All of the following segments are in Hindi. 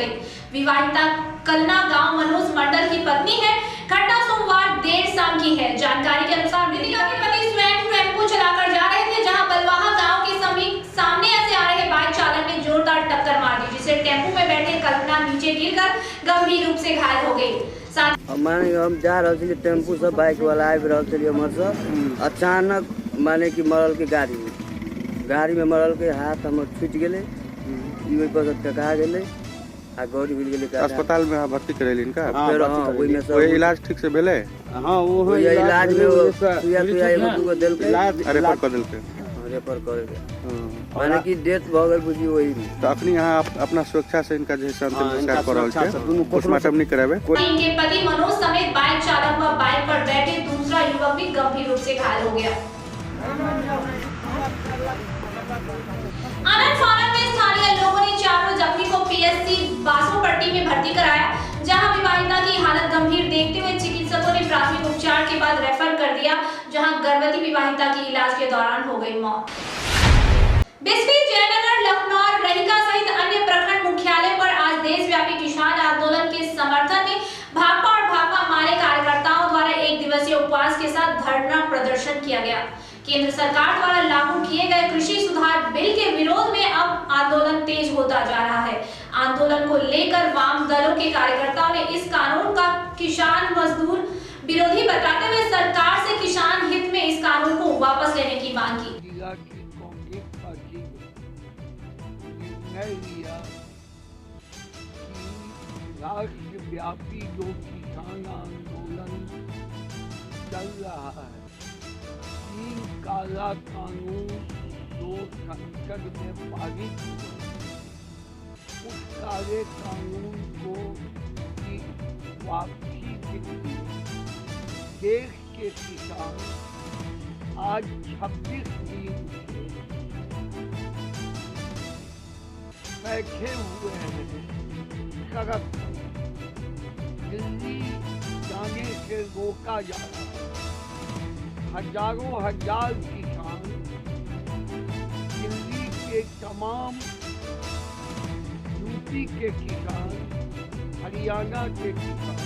गई। विवाहिता कलना गांव मनोज मंडल की पत्नी है। घटना सोमवार देर शाम की है। जानकारी के अनुसार मृतका के पति स्वयं टेम्पो चलाकर जा रहे थे, जहां बलवाहा गांव के समीप सामने से आ रहे बाइक चालक ने जोरदार टक्कर मार दी, जिससे टेम्पो में बैठे कल्पना नीचे गिरकर गंभीर रूप से घायल हो गई। माने हम जा रहे थे टेम्पू से, बाइक वाला आबि रहल छलिए हमर से, अचानक माने कि मरल के गाड़ी में मरल के हाथ हमर छूट गेले, ई पर टका गेले आ गौरी मिल गेले। अस्पताल में भर्ती करेलिन का? फिर ओइ में कोई इलाज ठीक से भेले? हां वो इलाज में सुइया एगो दूगो देल के रेफर कर देलके, रेफर कर दे माने कि डेथ भ गेल बुझी ओहि में। तो अपनी यहाँ अपना सुरक्षा से इनका जैसे अंतिम संस्कार कर रहल छै, पोस्टमार्टम नहीं करावे। इनके पति मनोज समेत बाइक चालक व बाइक पर बैठे दूसरा युवक भी गंभीर रूप से घायल हो गया। आनंद फानन में स्थानीय लोगों ने चारों जख्मी को पीएससी बासोपट्टी में भर्ती कराया, जहां विवाहिता की हालत गंभीर देखते हुए चिकित्सकों ने प्राथमिक उपचार के बाद रेफर कर दिया, जहां गर्भवती विवाहिता की इलाज के दौरान हो गई मौत। बिस्फी, जयनगर, लखनऊ, रहिका सहित अन्य प्रखंड मुख्यालय पर आज देशव्यापी किसान आंदोलन के समर्थन में भाकपा और भाकपा माले कार्यकर्ताओं द्वारा एक दिवसीय उपवास के साथ धरना प्रदर्शन किया गया। केंद्र सरकार द्वारा लागू किए गए कृषि सुधार बिल के विरोध में अब आंदोलन तेज होता जा रहा है। आंदोलन को लेकर वाम दलों के कार्यकर्ताओं ने इस कानून का किसान मजदूर विरोधी बताते हुए सरकार से किसान हित में इस कानून को वापस लेने की मांग की। राष्ट्रव्यापी जो किसान आंदोलन चल रहा है, काला कानून जो संसद में पारित हुआ, उस काले कानून को की वापसी के लिए देश के किसान आज 26 दिन से बैठे हुए हैं सड़क पर। दिल्ली जाने से रोका जा रहा है। हजारों हजार किसान दिल्ली के तमाम, यूपी के किसान, हरियाणा के किसान,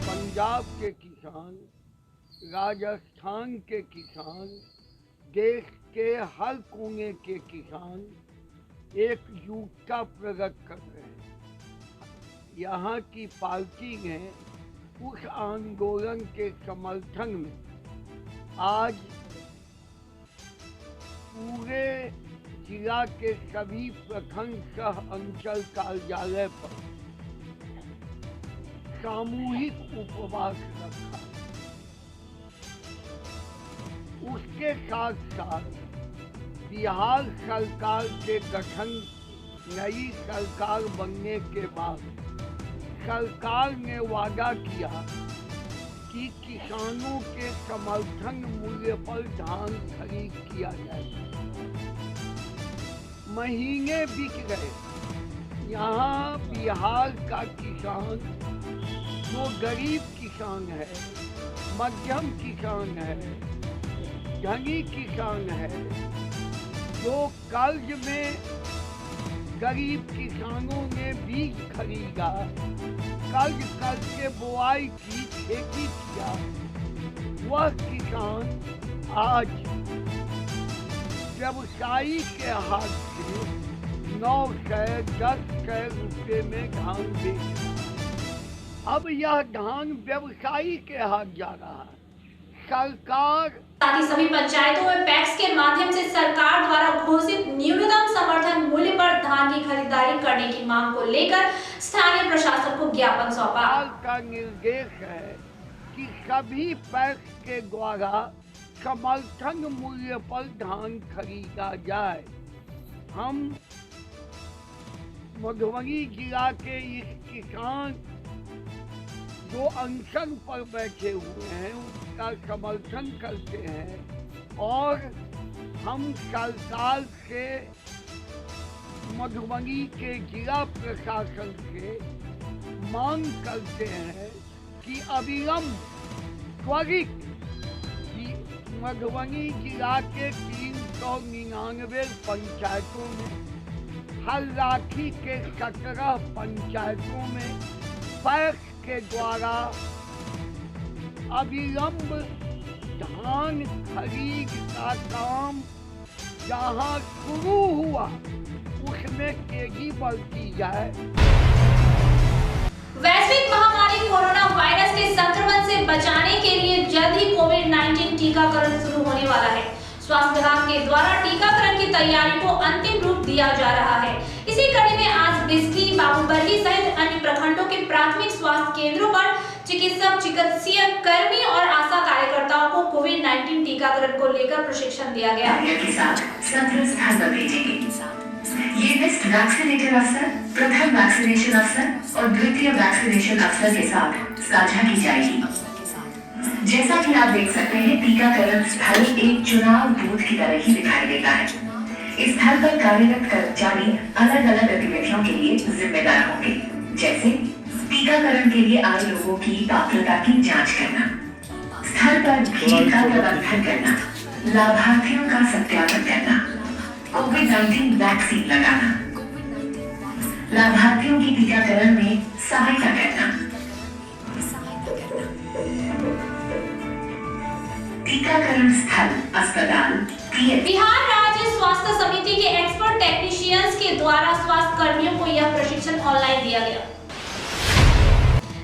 पंजाब के किसान, राजस्थान के किसान, देश के हर कोने के किसान एकजुटता प्रकट कर रहे हैं। यहाँ की पार्टी ने उस आंदोलन के समर्थन में आज पूरे जिला के सभी प्रखंड सह अंचल कार्यालय पर सामूहिक उपवास रखा। उसके साथ साथ बिहार सरकार के गठन, नई सरकार बनने के बाद सरकार ने वादा किया कि किसानों के समर्थन मूल्य पर धान खरीद किया जाएगा। महीने बीत गए। यहाँ बिहार का किसान जो गरीब किसान है, मध्यम किसान है, धनी किसान है, जो कर्ज में गरीब किसानों ने बीज खरीदा, कर्ज करके बुआई की, खेती किया, वह किसान आज व्यवसायी के हाथ से 900-1000 रुपये में धान बेच। अब यह धान व्यवसायी के हाथ जा रहा है। सरकार साथ ही सभी पंचायतों में पैक्स के माध्यम से सरकार द्वारा घोषित न्यूनतम समर्थन मूल्य पर धान की खरीदारी करने की मांग को लेकर स्थानीय प्रशासन को ज्ञापन सौंपा। सरकार का निर्देश है कि सभी पैक्स के द्वारा समर्थन मूल्य पर धान खरीदा जाए। हम मधुबनी जिला के इस किसान जो अनशन पर बैठे हुए हैं उसका समर्थन करते हैं और हम सरकार से, मधुबनी के जिला प्रशासन से मांग करते हैं कि अविलंब त्वरित मधुबनी जिला के 399 पंचायतों में हल्लाखी के 17 पंचायतों में पैक्स के द्वारा अविलंब धान खरीद का काम जहां शुरू हुआ उसमें तेजी बरती जाए। वैश्विक महामारी कोरोना वायरस के संक्रमण से बचाने के लिए जल्द ही कोविड-19 टीकाकरण शुरू होने वाला है। स्वास्थ्य विभाग के द्वारा टीकाकरण की तैयारी को अंतिम रूप दिया जा रहा है। इसी कड़ी में आज बिस्की, बाबूबरही सहित अन्य प्रखंडों के प्राथमिक स्वास्थ्य केंद्रों पर चिकित्सक, चिकित्सीय कर्मी और आशा कार्यकर्ताओं को कोविड-19 टीकाकरण को लेकर प्रशिक्षण दिया गया। के साथ 17 स्थान पर भेजेंगे। ये लिस्ट वैक्सीनेटर अफसर, प्रथम वैक्सीनेशन अफसर और द्वितीय वैक्सीनेशन अफसर के साथ साझा की जाएगी। जैसा कि आप देख सकते हैं, टीकाकरण स्थल एक चुनाव बूथ की तरह ही दिखाई देता है। इस स्थल पर कार्यरत कर्मचारी अलग अलग गतिविधियों के लिए जिम्मेदार होंगे, जैसे टीकाकरण के लिए आए लोगों की पात्रता की जांच करना, स्थल पर भीड़ का प्रबंधन करना, लाभार्थियों का सत्यापन करना, कोविड-19 वैक्सीन लगाना, लाभार्थियों की टीकाकरण में सहायता करना, टीकाकरण स्थल अस्पताल बिहार राज्य स्वास्थ्य समिति के एक्सपर्ट टेक्नीशियंस के द्वारा स्वास्थ्य कर्मियों को यह प्रशिक्षण ऑनलाइन दिया गया।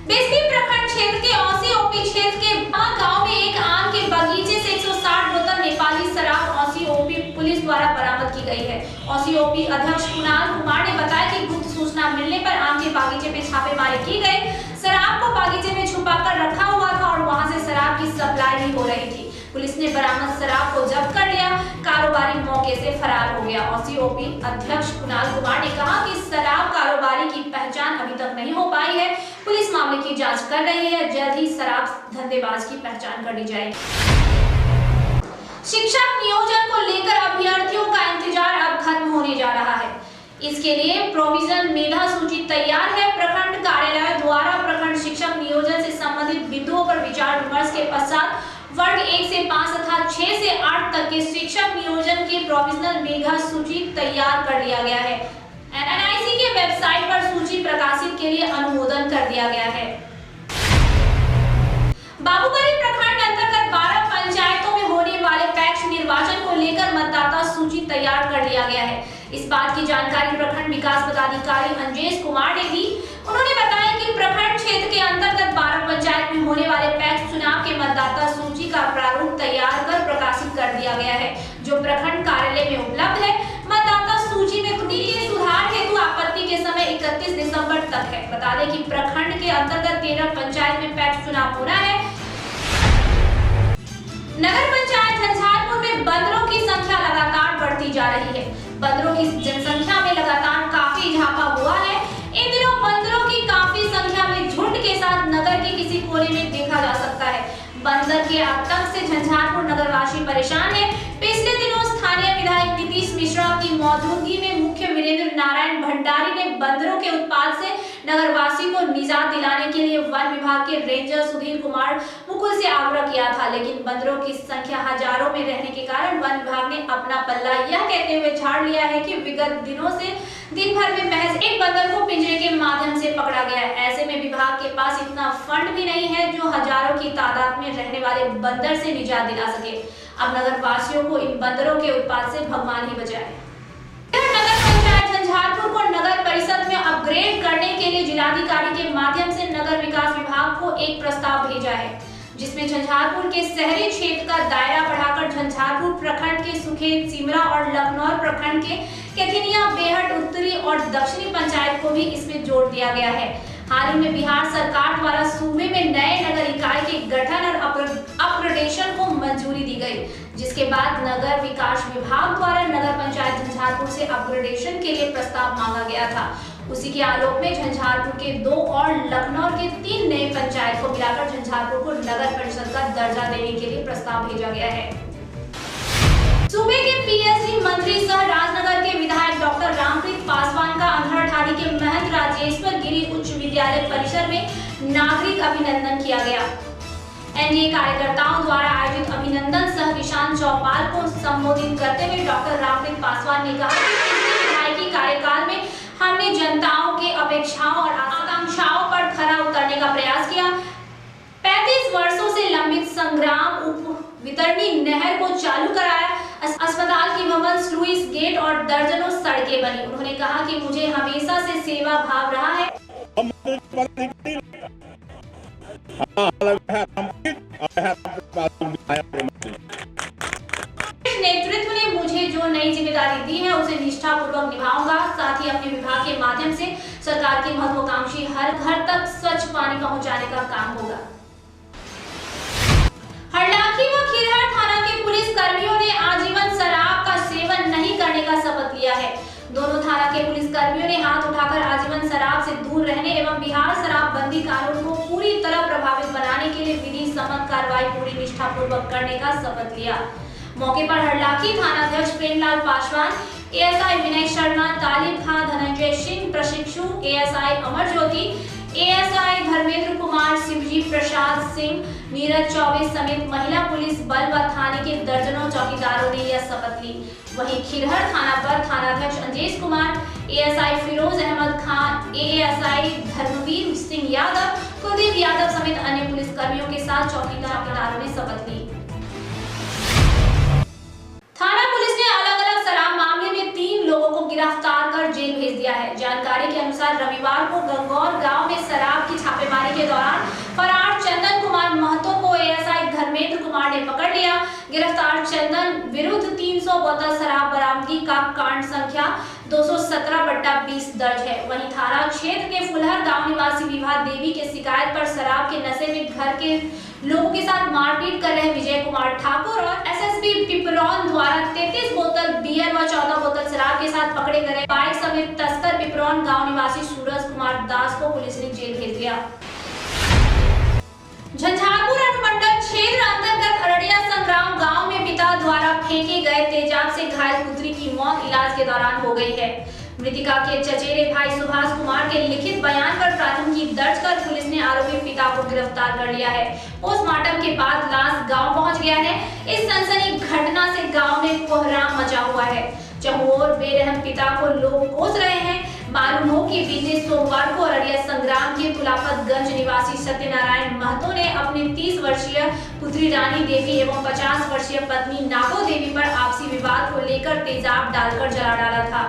बिस्की प्रखंड क्षेत्र के औसी ओपी क्षेत्र के गांव में एक आम के बगीचे से 160 बोतल नेपाली शराब औसी ओपी पुलिस द्वारा बरामद की गई है। औसी ओपी अध्यक्ष कुणाल कुमार ने बताया कि गुप्त सूचना मिलने पर आम के बागीचे में छापेमारी की गई। शराब को बागीचे में छुपाकर रखा हुआ था और वहां से शराब की सप्लाई भी हो रही थी। पुलिस ने बरामद शराब को जब्त कर लिया। कारोबारी मौके से फरार हो गया। औसी ओपी अध्यक्ष कुणाल कुमार ने कहा कि शराब कारोबारी की पहचान अभी तक नहीं हो पाई है। पुलिस मामले की जांच कर रही है। जल्द ही शराब धंधेबाज की पहचान कर ली जाएगी। शिक्षक नियोजन को लेकर अभ्यर्थियों का इंतजार अब खत्म होने जा रहा है। इसके लिए प्रोविजनल मेधा सूची तैयार है। प्रखंड कार्यालय द्वारा प्रखंड शिक्षक नियोजन से संबंधित बिंदुओं पर विचार विमर्श के पश्चात वर्ग 1 से 5 तथा 6 से 8 तक के शिक्षक नियोजन की प्रोविजनल मेधा सूची तैयार कर लिया गया है। एनआईसी के वेबसाइट पर सूची प्रकाशित के लिए अनुमोदन कर दिया गया है। बाबूबरही प्रखंड अंतर्गत 12 पंचायतों में होने वाले पैक्स निर्वाचन को लेकर मतदाता सूची तैयार कर लिया गया है। इस बात की जानकारी प्रखंड विकास पदाधिकारी अंजेश कुमार ने दी। उन्होंने बताया कि प्रखंड क्षेत्र के अंतर्गत 12 पंचायत में होने वाले पैक्स चुनाव के मतदाता सूची का प्रारूप तैयार कर प्रकाशित कर दिया गया है, जो प्रखंड कार्यालय में उपलब्ध है। मतदाता सूची में त्रुटि के सुधार हेतु आपत्ति के समय 31 दिसंबर तक है। बता दें कि प्रखंड के अंतर्गत 13 पंचायत में पैक्स चुनाव होना है। नगर पंचायत झंझारपुर में बंदरों की संख्या लगातार बढ़ती जा रही है। बंदरों की जनसंख्या में लगातार काफी इजाफा हुआ है। इन दिनों बंदरों की काफी संख्या में झुंड के साथ नगर के किसी कोने में देखा जा सकता है। बंदर के आतंक से झंझारपुर नगरवासी परेशान है। पिछले दिनों स्थानीय विधायक नीतीश मिश्रा की मौजूदगी में मुख्य वीरेंद्र नारायण भंडारी ने बंदरों के उत्पात से नगरवासी को निजात दिलाने के लिए वन विभाग के रेंजर सुधीर कुमार मुकुल से आग्रह किया था, लेकिन बंदरों की संख्या हजारों में रहने के कारण वन विभाग ने अपना पल्ला यह कहते हुए झाड़ लिया है कि विगत दिनों से दिन भर में महज एक बंदर को पिंजरे के माध्यम से पकड़ा गया है। ऐसे में विभाग के पास इतना फंड भी नहीं है जो हजारों की तादाद में रहने वाले बंदर से निजात दिला सके। अब नगर वासियों को इन बंदरों के उत्पात से भगवान ही बचाए। नगर पंचायत झंझारपुर को नगर परिषद में अपग्रेड करने के लिए जिलाधिकारी के माध्यम से नगर विकास विभाग को एक प्रस्ताव भेजा है, जिसमें झंझारपुर के शहरी क्षेत्र का दायरा बढ़ाकर झंझारपुर प्रखंड के सुखेत, सिमरा और लखनौर प्रखंड के केथिनिया, बेहट, उत्तरी और दक्षिणी पंचायत को भी इसमें जोड़ दिया गया है। हाल ही में बिहार सरकार द्वारा सूबे में नए नगर इकाई के गठन और अपग्रेडेशन को मंजूरी दी गई, जिसके बाद नगर विकास विभाग द्वारा नगर पंचायत झंझारपुर से अपग्रेडेशन के लिए प्रस्ताव मांगा गया था। उसी के आलोक में झंझारपुर के 2 और लखनऊ के 3 नए पंचायत को मिलाकर झंझारपुर को नगर परिषद का दर्जा देने के लिए प्रस्ताव भेजा गया है। सूबे के पीएचडी मंत्री सह राजनगर के विधायक डॉक्टर रामप्रीत पासवान का अंधराठाड़ी के महंत राजेश्वर गिरी उच्च विद्यालय परिसर में नागरिक अभिनंदन किया गया। एनडीए कार्यकर्ताओं द्वारा आयोजित अभिनंदन सह किसान चौपाल को संबोधित करते हुए डॉक्टर रामप्रीत पासवान ने कहा कि पिछले विधायकी कार्यकाल में इच्छाओं और आकांक्षाओं पर खरा उतरने का प्रयास किया। 35 वर्षों से लंबित संग्राम उप वितरणी नहर को चालू कराया, अस्पताल की भवन, स्लुइस गेट और दर्जनों सड़कें बनी। उन्होंने कहा कि मुझे हमेशा से सेवा भाव रहा है। नेतृत्व ने मुझे जो नई जिम्मेदारी दी है उसे निष्ठापूर्वक निभाऊंगा। साथ ही अपने विभाग के माध्यम से सरकार की महत्वाकांक्षी हर घर तक स्वच्छ पानी पहुंचाने का काम होगा। हरलाखी व खीरहर थाना के पुलिस कर्मियों ने आजीवन शराब का सेवन नहीं करने का शपथ लिया है। दोनों थाना के पुलिस कर्मियों ने हाथ उठाकर आजीवन शराब से दूर रहने एवं बिहार शराबबंदी कानून को पूरी तरह प्रभावित बनाने के लिए विधि सम्मत कार्रवाई पूरी निष्ठापूर्वक करने का शपथ लिया। मौके पर हरलाखी थानाध्यक्ष प्रेमलाल पासवान, एएसआई विनय शर्मा, तालिब खां, धनंजय सिंह प्रशिक्षु, एएसआई अमर ज्योति, एएसआई धर्मेंद्र कुमार, शिवजी प्रसाद सिंह, नीरज चौबे समेत महिला पुलिस बल व थाने के दर्जनों चौकीदारों ने यह शपथ ली। वहीं खीरहर थाना पर थानाध्यक्ष अंजेश कुमार, एएसआई फिरोज अहमद खान, एएसआई धर्मवीर सिंह यादव, कुलदीप यादव समेत अन्य पुलिस कर्मियों के साथ चौकीदारों ने शपथ ली। थाना पुलिस ने अलग-अलग शराब मामले में 3 लोगों को गिरफ्तार कर जेल भेज दिया है। जानकारी के अनुसार रविवार को गंगौर गांव में शराब की छापेमारी के दौरान फरार चंदन कुमार महतो को एएसआई धर्मेंद्र कुमार ने पकड़ लिया। गिरफ्तार चंदन विरुद्ध 300 बोतल शराब बरामदगी का कांड संख्या 217/20 दर्ज है। वहीं थाना क्षेत्र के फुलहर गांव निवासी विभा देवी के शिकायत पर शराब के नशे में घर के लोगों के साथ मारपीट कर रहे विजय कुमार ठाकुर और एसएसपी पिपरौन द्वारा 33 बोतल बियर व 14 बोतल शराब के साथ पकड़े गए बाइक समेत तस्कर पिपरौन गांव निवासी सूरज कुमार दास को पुलिस ने जेल भेज दिया। झंझारपुर अनुमंडल क्षेत्र अंतर्गत अरड़िया संग्राम गांव में पिता द्वारा फेंके गए तेजाब से घायल पुत्री की मौत इलाज के दौरान हो गई है। मृतिका के चचेरे भाई सुभाष कुमार के लिखित बयान पर प्राथमिकी दर्ज कर पुलिस ने आरोपी पिता को गिरफ्तार कर लिया है। पोस्टमार्टम के बाद लाश गांव पहुंच गया है। इस सनसनी घटना से गांव में कोहराम मचा हुआ है। चहुओर बेरहम पिता को लोग कोस रहे हैं। मालूम हो कि बीते सोमवार को अररिया संग्राम के कुलापतगंज निवासी सत्यनारायण महतो ने अपनी 30 वर्षीय पुत्री रानी देवी एवं 50 वर्षीय पत्नी नागो देवी पर आपसी विवाद को लेकर तेजाब डालकर जला डाला था।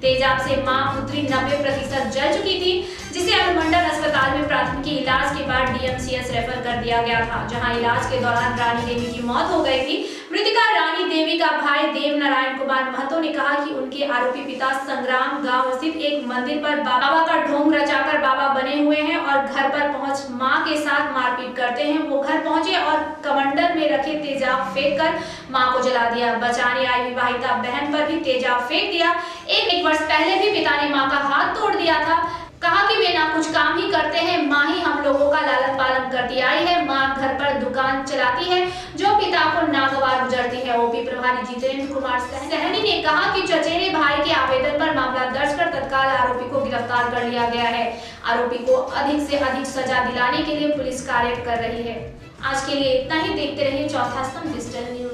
तेजाब से मां पुत्री 90% जल चुकी थी, जिसे अनुमंडल अस्पताल में प्राथमिक इलाज के बाद डीएमसीएच रेफर कर दिया गया था, जहां इलाज के दौरान रानी देवी की मौत हो गई थी। मृतिका रानी देवी का भाई देव नारायण कुमार महतो ने कहा कि उनके आरोपी पिता संग्राम गांव स्थित एक मंदिर पर बाबा का ढोंग रचाकर बाबा बने हुए हैं और घर पर पहुंच मां के साथ मारपीट करते हैं। वो घर पहुंचे और कमंडल में रखे तेजाब फेंक कर मां को जला दिया। बचाने आई विवाहिता बहन पर भी तेजाब फेंक दिया। एक वर्ष पहले भी पिता ने मां का हाथ तोड़ दिया था। कहा कि वे ना कुछ काम ही करते हैं, मां ही हम लोगों का लालन पालन करती आई है। मां घर पर दुकान चलाती है जो पिता को नागवार गुजरती है। ओपी प्रभारी जितेंद्र कुमार सहनी ने कहा कि चचेरे भाई के आवेदन पर मामला दर्ज कर तत्काल आरोपी को गिरफ्तार कर लिया गया है। आरोपी को अधिक से अधिक सजा दिलाने के लिए पुलिस कार्य कर रही है। आज के लिए इतना ही। देखते रहिए चौथा स्तंभ डिजिटल न्यूज।